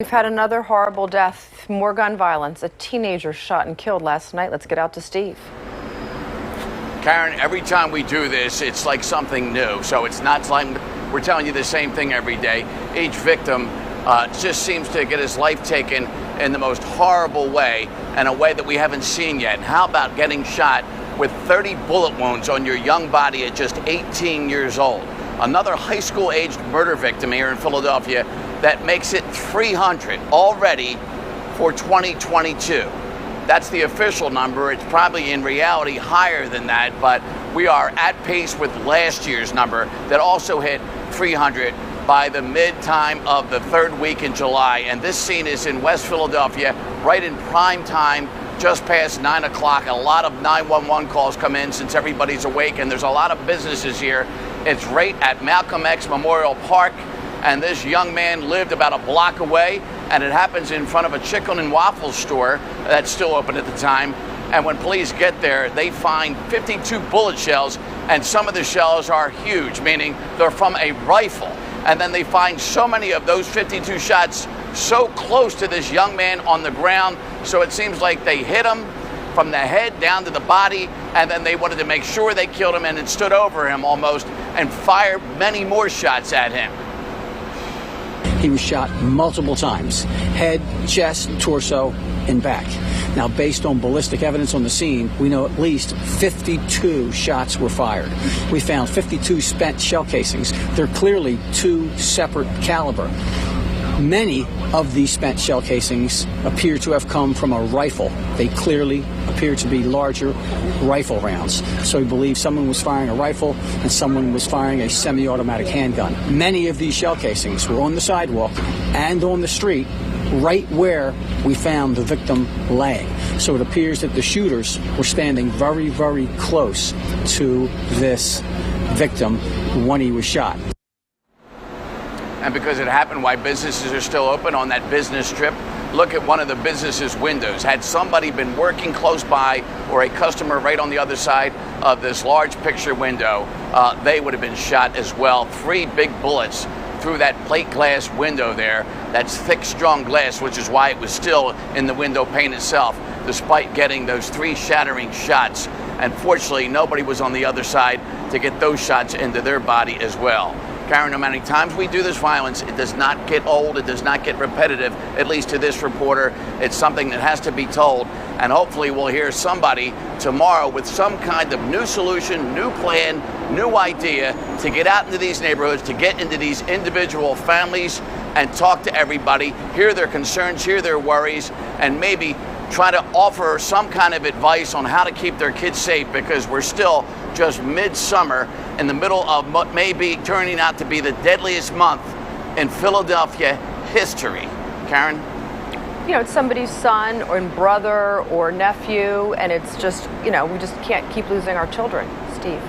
We've had another horrible death, more gun violence. A teenager shot and killed last night. Let's get out to Steve. Karen, every time we do this, it's like something new. So it's not like we're telling you the same thing every day. Each victim just seems to get his life taken in the most horrible way, and a way that we haven't seen yet. And how about getting shot with 30 bullet wounds on your young body at just 18 years old? Another high school aged murder victim here in Philadelphia that makes it 300 already for 2022. That's the official number. It's probably in reality higher than that, but we are at pace with last year's number that also hit 300 by the mid-time of the third week in July. And this scene is in West Philadelphia, right in prime time, just past 9 o'clock. A lot of 911 calls come in since everybody's awake, and there's a lot of businesses here. It's right at Malcolm X Memorial Park, and this young man lived about a block away, and it happens in front of a chicken and waffle store that's still open at the time. And when police get there, they find 52 bullet shells, and some of the shells are huge, meaning they're from a rifle. And then they find so many of those 52 shots so close to this young man on the ground, so it seems like they hit him from the head down to the body, and then they wanted to make sure they killed him and it stood over him almost and fired many more shots at him. He was shot multiple times, head, chest, torso, and back. Now, based on ballistic evidence on the scene, we know at least 52 shots were fired. We found 52 spent shell casings. They're clearly two separate caliber. Many of these spent shell casings appear to have come from a rifle. They clearly appear to be larger rifle rounds. So we believe someone was firing a rifle and someone was firing a semi-automatic handgun. Many of these shell casings were on the sidewalk and on the street, right where we found the victim laying. So it appears that the shooters were standing very, very close to this victim when he was shot. And because it happened while businesses are still open on that business strip, look at one of the business's windows. Had somebody been working close by or a customer right on the other side of this large picture window, they would have been shot as well. 3 big bullets through that plate glass window there. That's thick, strong glass, which is why it was still in the window pane itself, despite getting those 3 shattering shots. And fortunately, nobody was on the other side to get those shots into their body as well. Karen, no matter how many times we do this violence, it does not get old, it does not get repetitive, at least to this reporter. It's something that has to be told, and hopefully we'll hear somebody tomorrow with some kind of new solution, new plan, new idea to get out into these neighborhoods, to get into these individual families and talk to everybody, hear their concerns, hear their worries, and maybe try to offer some kind of advice on how to keep their kids safe, because we're still just midsummer in the middle of what may be turning out to be the deadliest month in Philadelphia history. Karen? You know, it's somebody's son or brother or nephew, and it's just, you know, we just can't keep losing our children. Steve?